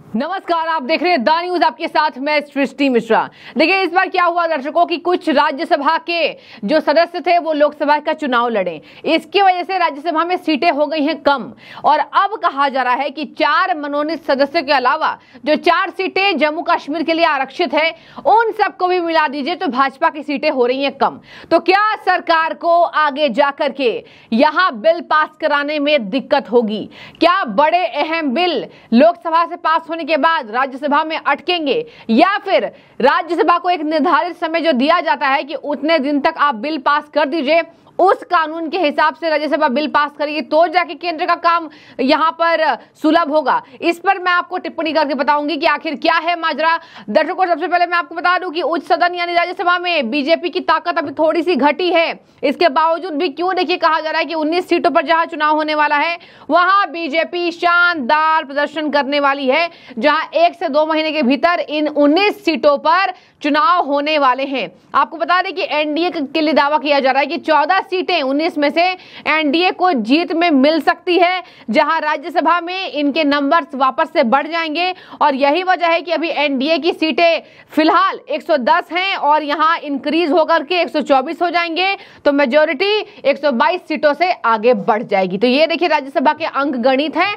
नमस्कार, आप देख रहे हैं द न्यूज, आपके साथ मैं सृष्टि मिश्रा। देखिए इस बार क्या हुआ दर्शकों कि कुछ राज्यसभा के जो सदस्य थे वो लोकसभा का चुनाव लड़े, इसकी वजह से राज्यसभा में सीटें हो गई हैं कम। और अब कहा जा रहा है कि 4 मनोनीत सदस्यों के अलावा जो 4 सीटें जम्मू कश्मीर के लिए आरक्षित है उन सबको भी मिला दीजिए तो भाजपा की सीटें हो रही हैं कम। तो क्या सरकार को आगे जाकर के यहाँ बिल पास कराने में दिक्कत होगी? क्या बड़े अहम बिल लोकसभा से पास के बाद राज्यसभा में अटकेंगे, या फिर राज्यसभा को एक निर्धारित समय जो दिया जाता है कि उतने दिन तक आप बिल पास कर दीजिए, उस कानून के हिसाब से राज्यसभा बिल पास करेगी तो जाके केंद्र का काम यहां पर सुलभ होगा? इस पर मैं आपको टिप्पणी करके बताऊंगी कि आखिर क्या है माजरा। दर्शकों, सबसे पहले मैं आपको बता दूं कि उच्च सदन यानी राज्यसभा में बीजेपी की ताकत अभी थोड़ी सी घटी है। इसके बावजूद भी क्यों, देखिए कहा जा रहा है कि 19 सीटों पर जहां चुनाव होने वाला है वहां बीजेपी शानदार प्रदर्शन करने वाली है, जहां 1 से 2 महीने के भीतर इन 19 सीटों पर चुनाव होने वाले हैं। आपको बता दें कि एनडीए के लिए दावा किया जा रहा है कि 14 सीटें 19 में से एनडीए को जीत में मिल सकती है, जहां राज्यसभा में इनके नंबर्स वापस से बढ़ जाएंगे। और यही वजह है कि अभी एनडीए की सीटें फिलहाल 110 हैं और यहां इंक्रीज होकर के 124 हो जाएंगे, तो मेजोरिटी 122 सीटों से आगे बढ़ जाएगी। तो ये देखिए राज्यसभा के अंक गणित है।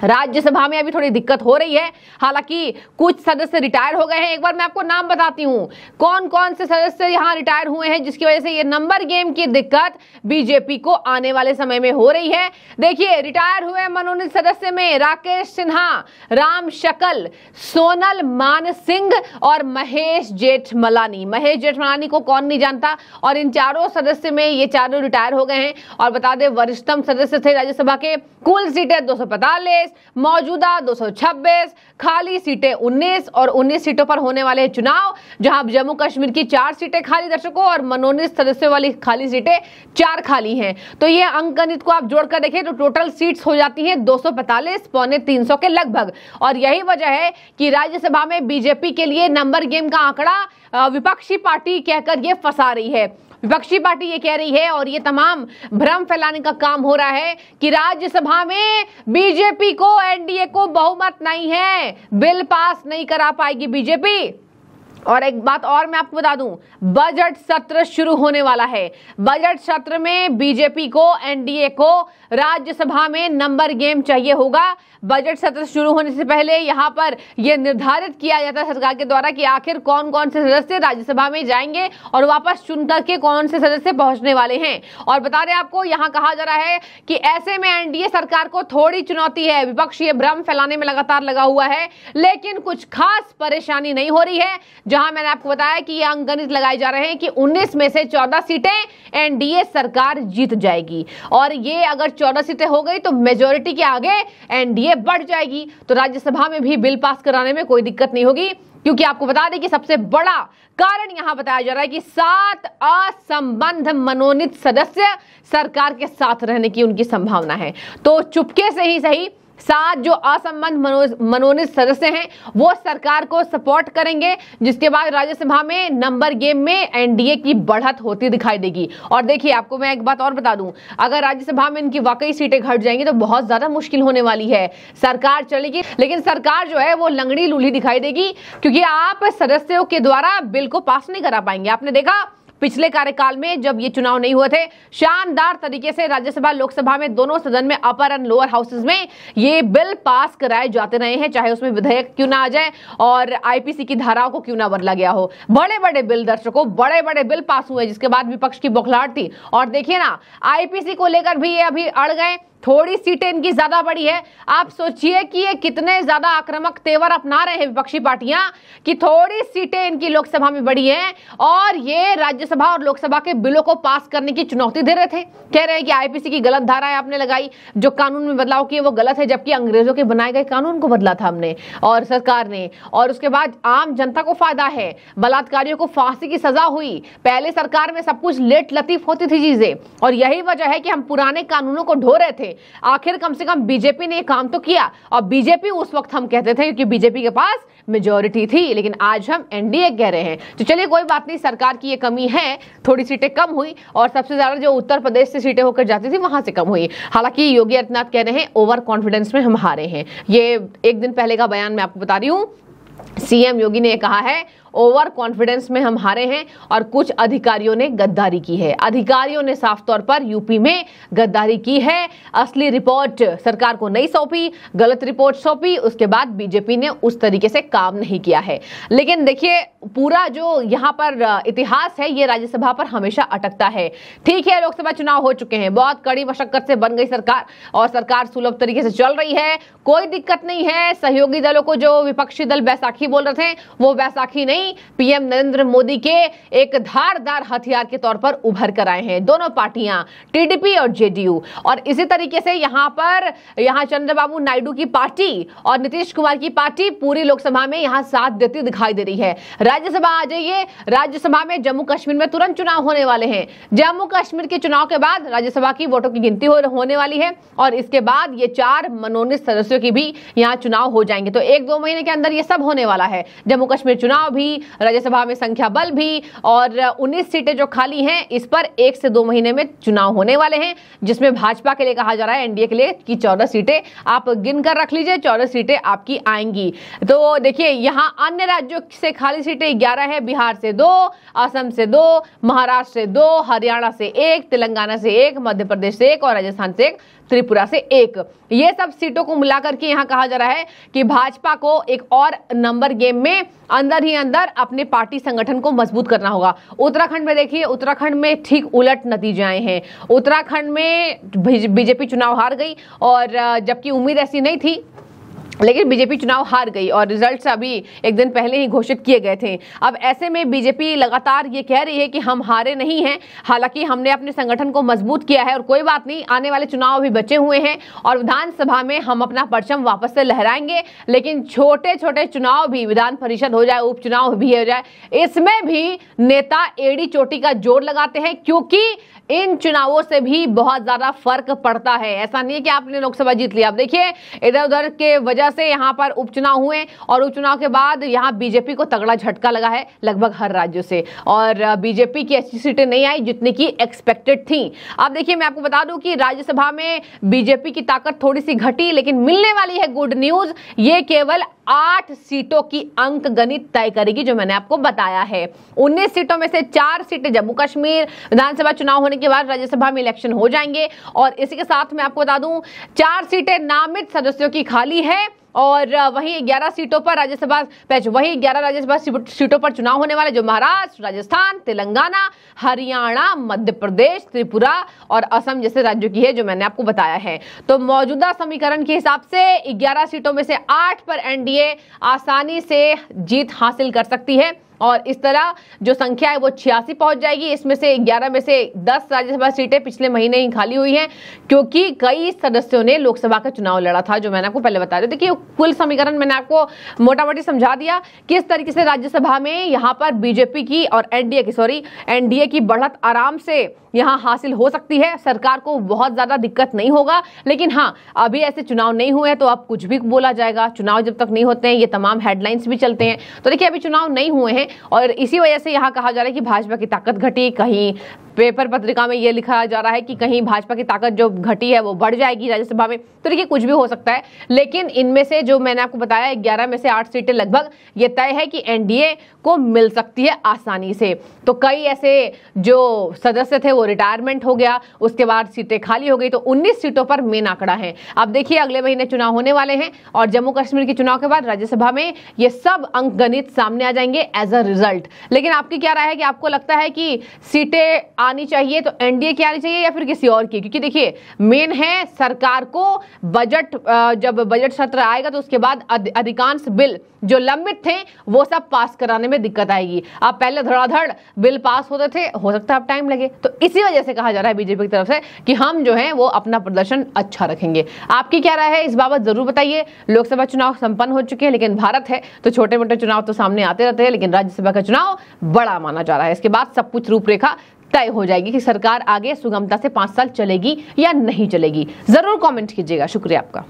राज्यसभा में अभी थोड़ी दिक्कत हो रही है, हालांकि कुछ सदस्य रिटायर हो गए हैं। एक बार मैं आपको नाम बताती हूं कौन कौन से सदस्य यहां रिटायर हुए हैं, जिसकी वजह से ये नंबर गेम की दिक्कत बीजेपी को आने वाले समय में हो रही है। देखिए रिटायर हुए मनोनीत सदस्य में राकेश सिन्हा, राम शकल, सोनल मानसिंह और महेश जेठमलानी। महेश जेठमलानी को कौन नहीं जानता। और इन चारों सदस्य में ये चारों रिटायर हो गए हैं। और बता दें वरिष्ठतम सदस्य थे राज्यसभा के, कुल सीटें 245, मौजूदा 226, खाली सीटें 19 और 19 सीटों पर होने वाले चुनाव, जहां जम्मू कश्मीर की 4 सीटें खाली दर्शकों और मनोनीत सदस्यों वाली खाली सीटें 4 खाली हैं। तो ये अंक गणित को आप जोड़कर देखें तो टोटल सीट्स हो जाती हैं 245, पौने 300 के लगभग। और यही वजह है कि राज्यसभा में बीजेपी के लिए नंबर गेम का आंकड़ा विपक्षी पार्टी कहकर ये फंसा रही है। विपक्षी पार्टी ये कह रही है और ये तमाम भ्रम फैलाने का काम हो रहा है कि राज्यसभा में बीजेपी को, एनडीए को बहुमत नहीं है, बिल पास नहीं करा पाएगी बीजेपी। और एक बात और मैं आपको बता दूं, बजट सत्र शुरू होने वाला है। बजट सत्र में बीजेपी को, एनडीए को राज्यसभा में नंबर गेम चाहिए होगा। बजट सत्र शुरू होने से पहले यहां पर यह निर्धारित किया जाता है सरकार के द्वारा कि आखिर कौन कौन से सदस्य राज्यसभा में जाएंगे और वापस चुन करके कौन से सदस्य पहुंचने वाले हैं। और बता दें आपको, यहां कहा जा रहा है कि ऐसे में एनडीए सरकार को थोड़ी चुनौती है। विपक्ष ये भ्रम फैलाने में लगातार लगा हुआ है, लेकिन कुछ खास परेशानी नहीं हो रही है। जहां मैंने आपको बताया कि ये अंक गणित लगाए जा रहे हैं कि 19 में से 14 सीटें एनडीए सरकार जीत जाएगी। और ये अगर 14 सीटें हो गई तो मेजोरिटी के आगे एनडीए बढ़ जाएगी, तो राज्यसभा में भी बिल पास कराने में कोई दिक्कत नहीं होगी। क्योंकि आपको बता दें कि सबसे बड़ा कारण यहां बताया जा रहा है कि 7 असंबद्ध मनोनीत सदस्य सरकार के साथ रहने की उनकी संभावना है। तो चुपके से ही सही 7 जो असंबद्ध मनोनीत सदस्य हैं वो सरकार को सपोर्ट करेंगे, जिसके बाद राज्यसभा में नंबर गेम में एनडीए की बढ़त होती दिखाई देगी। और देखिए आपको मैं एक बात और बता दूं, अगर राज्यसभा में इनकी वाकई सीटें घट जाएंगी तो बहुत ज्यादा मुश्किल होने वाली है। सरकार चलेगी लेकिन सरकार जो है वो लंगड़ी लूली दिखाई देगी, क्योंकि आप सदस्यों के द्वारा बिल को पास नहीं करा पाएंगे। आपने देखा पिछले कार्यकाल में जब ये चुनाव नहीं हुए थे, शानदार तरीके से राज्यसभा लोकसभा में दोनों सदन में अपर एंड लोअर हाउसेस में ये बिल पास कराए जाते रहे हैं, चाहे उसमें विधेयक क्यों ना आ जाए और आईपीसी की धाराओं को क्यों ना बदला गया हो। बड़े बड़े बिल दर्शकों, बड़े बड़े बिल पास हुए, जिसके बाद विपक्ष की बौखलाहट थी। और देखिए ना, आईपीसी को लेकर भी ये अभी अड़ गए, थोड़ी सीटें इनकी ज्यादा बड़ी है। आप सोचिए कि ये कितने ज्यादा आक्रामक तेवर अपना रहे हैं विपक्षी पार्टियां कि थोड़ी सीटें इनकी लोकसभा में बड़ी हैं और ये राज्यसभा और लोकसभा के बिलों को पास करने की चुनौती दे रहे थे। कह रहे हैं कि आईपीसी की गलत धाराएं आपने लगाई, जो कानून में बदलाव किए वो गलत है, जबकि अंग्रेजों के बनाए गए कानून को बदला था हमने और सरकार ने। और उसके बाद आम जनता को फायदा है, बलात्कारियों को फांसी की सजा हुई। पहले सरकार में सब कुछ लेट लतीफ होती थी चीजें, और यही वजह है कि हम पुराने कानूनों को ढो रहे थे। आखिर कम से कम बीजेपी ने काम तो किया, और बीजेपी उस वक्त हम कहते थे क्योंकि बीजेपी के पास मेजॉरिटी थी, लेकिन आज हम एनडीए कह रहे हैं। तो चलिए कोई बात नहीं, सरकार की ये कमी हैं, थोड़ी सीटें कम हुई और सबसे ज्यादा जो उत्तर प्रदेश से सीटें होकर जाती थी वहां से कम हुई। हालांकि योगी आदित्यनाथ कह रहे हैं ओवर कॉन्फिडेंस में हम हारे हैं। ये एक दिन पहले का बयान मैं आपको बता रही हूं, सीएम योगी ने कहा है ओवर कॉन्फिडेंस में हम हारे हैं और कुछ अधिकारियों ने गद्दारी की है। अधिकारियों ने साफ तौर पर यूपी में गद्दारी की है। असली रिपोर्ट सरकार को नहीं सौंपी, गलत रिपोर्ट सौंपी, उसके बाद बीजेपी ने उस तरीके से काम नहीं किया है। लेकिन देखिए पूरा जो यहाँ पर इतिहास है ये राज्यसभा पर हमेशा अटकता है। ठीक है, लोकसभा चुनाव हो चुके हैं, बहुत कड़ी मशक्कत से बन गई सरकार और सरकार सुलभ तरीके से चल रही है, कोई दिक्कत नहीं है। सहयोगी दलों को जो विपक्षी दल बैसाखी बोल रहे थे वो बैसाखी नहीं, पीएम नरेंद्र मोदी के एक धारदार हथियार के तौर पर उभर कर आए हैं दोनों पार्टियां, टीडीपी और जेडीयू। और इसी तरीके से यहाँ चंद्रबाबू नायडू की पार्टी और नीतीश कुमार की पार्टी पूरी लोकसभा में यहाँ साथ देती दिखाई दे रही है। राज्यसभा आ जाइए, राज्यसभा में जम्मू कश्मीर में तुरंत चुनाव होने वाले हैं। जम्मू कश्मीर के चुनाव के बाद राज्यसभा की वोटों की गिनती होने वाली है और इसके बाद ये 4 मनोनीत सदस्यों की भी यहाँ चुनाव हो जाएंगे। तो 1-2 महीने के अंदर ये सब होने वाला है, जम्मू कश्मीर चुनाव भी, राज्यसभा में संख्या बल भी और 19 सीटें जो खाली हैं इस पर 1 से 2 महीने में चुनाव होने वाले हैं, जिसमें भाजपा के लिए कहा जा रहा है, एनडीए के लिए कि 14 सीटें आप गिनकर रख लीजिए, 14 सीटें आपकी आएंगी। तो देखिए यहाँ अन्य राज्यों से खाली सीटें 11 है, बिहार से 2, असम से 2, महाराष्ट्र से 2, हरियाणा से 1, तेलंगाना से 1, मध्य प्रदेश से 1 और राजस्थान से 1, त्रिपुरा से 1। ये सब सीटों को मिलाकर के यहाँ कहा जा रहा है कि भाजपा को एक और नंबर गेम में अंदर ही अंदर अपने पार्टी संगठन को मजबूत करना होगा। उत्तराखंड में देखिए, उत्तराखंड में ठीक उलट नतीजे आए हैं। उत्तराखंड में बीजेपी चुनाव हार गई और जबकि उम्मीद ऐसी नहीं थी, लेकिन बीजेपी चुनाव हार गई और रिजल्ट्स अभी एक दिन पहले ही घोषित किए गए थे। अब ऐसे में बीजेपी लगातार ये कह रही है कि हम हारे नहीं हैं, हालांकि हमने अपने संगठन को मजबूत किया है और कोई बात नहीं, आने वाले चुनाव भी बचे हुए हैं और विधानसभा में हम अपना परचम वापस से लहराएंगे। लेकिन छोटे छोटे चुनाव भी, विधान परिषद हो जाए, उपचुनाव भी हो जाए, इसमें भी नेता एड़ी चोटी का जोर लगाते हैं क्योंकि इन चुनावों से भी बहुत ज्यादा फर्क पड़ता है। ऐसा नहीं है कि आपने लोकसभा जीत लिया। अब देखिए इधर उधर के वजह से यहाँ पर उपचुनाव हुए और उपचुनाव के बाद यहाँ बीजेपी को तगड़ा झटका लगा है लगभग हर राज्य से और बीजेपी की ऐसी सीटें नहीं आई जितनी की एक्सपेक्टेड थी। अब देखिए मैं आपको बता दूं कि राज्यसभा में बीजेपी की ताकत थोड़ी सी घटी, लेकिन मिलने वाली है गुड न्यूज, ये केवल 8 सीटों की अंक गणित तय करेगी जो मैंने आपको बताया है। 19 सीटों में से 4 सीटें जम्मू कश्मीर, विधानसभा चुनाव होने के बाद राज्यसभा में इलेक्शन हो जाएंगे और इसी के साथ मैं आपको बता दूं 4 सीटें नामित सदस्यों की खाली है और वहीं 11 सीटों पर राज्यसभा सीटों पर चुनाव होने वाले जो महाराष्ट्र, राजस्थान, तेलंगाना, हरियाणा, मध्य प्रदेश, त्रिपुरा और असम जैसे राज्यों की है जो मैंने आपको बताया है। तो मौजूदा समीकरण के हिसाब से 11 सीटों में से 8 पर एनडीए आसानी से जीत हासिल कर सकती है और इस तरह जो संख्या है वो 86 पहुंच जाएगी। इसमें से 11 में से 10 राज्यसभा सीटें पिछले महीने ही खाली हुई हैं क्योंकि कई सदस्यों ने लोकसभा का चुनाव लड़ा था जो मैंने आपको पहले बता दिया। देखिए कुल समीकरण मैंने आपको मोटा मोटी समझा दिया किस तरीके से राज्यसभा में यहाँ पर बीजेपी की और एनडीए की बढ़त आराम से यहाँ हासिल हो सकती है। सरकार को बहुत ज्यादा दिक्कत नहीं होगा, लेकिन हाँ अभी ऐसे चुनाव नहीं हुए हैं तो अब कुछ भी बोला जाएगा। चुनाव जब तक नहीं होते हैं ये तमाम हेडलाइंस भी चलते हैं। तो देखिए अभी चुनाव नहीं हुए हैं और इसी वजह से यहाँ कहा जा रहा है कि भाजपा की ताकत घटी, कहीं पेपर पत्रिका में ये लिखा जा रहा है कि कहीं भाजपा की ताकत जो घटी है वो बढ़ जाएगी राज्यसभा में। तो देखिए कुछ भी हो सकता है, लेकिन इनमें से जो मैंने आपको बताया 11 में से 8 सीटें लगभग ये तय है कि एनडीए को मिल सकती है आसानी से। तो कई ऐसे जो सदस्य थे वो रिटायरमेंट हो गया, उसके बाद सीटें खाली हो गई, तो 19 सीटों पर मेन आंकड़ा है। अब देखिए अगले महीने चुनाव होने वाले हैं और जम्मू कश्मीर के चुनाव के बाद राज्यसभा में ये सब अंक गणित सामने आ जाएंगे एज अ रिजल्ट। लेकिन आपकी क्या राय है कि आपको लगता है कि सीटें आनी चाहिए तो एनडीए की आनी चाहिए या फिर किसी और की? क्योंकि देखिए मेन है सरकार को बजट, जब बजट सत्र आएगा तो उसके बाद अधिकांश बिल जो लंबित थे वो सब पास कराने में दिक्कत आएगी। अब पहले धड़ाधड़ बिल पास होते थे, हो सकता है अब टाइम लगे। तो इसी वजह से कहा जा रहा है बीजेपी की तरफ से कि हम जो है वो अपना प्रदर्शन अच्छा रखेंगे। आपकी क्या राय है इस बाबत जरूर बताइए। लोकसभा चुनाव संपन्न हो चुके हैं, लेकिन भारत है तो छोटे मोटे चुनाव तो सामने आते रहते हैं, लेकिन राज्यसभा का चुनाव बड़ा माना जा रहा है। इसके बाद सब कुछ रूपरेखा तय हो जाएगी कि सरकार आगे सुगमता से 5 साल चलेगी या नहीं चलेगी। जरूर कमेंट कीजिएगा। शुक्रिया आपका।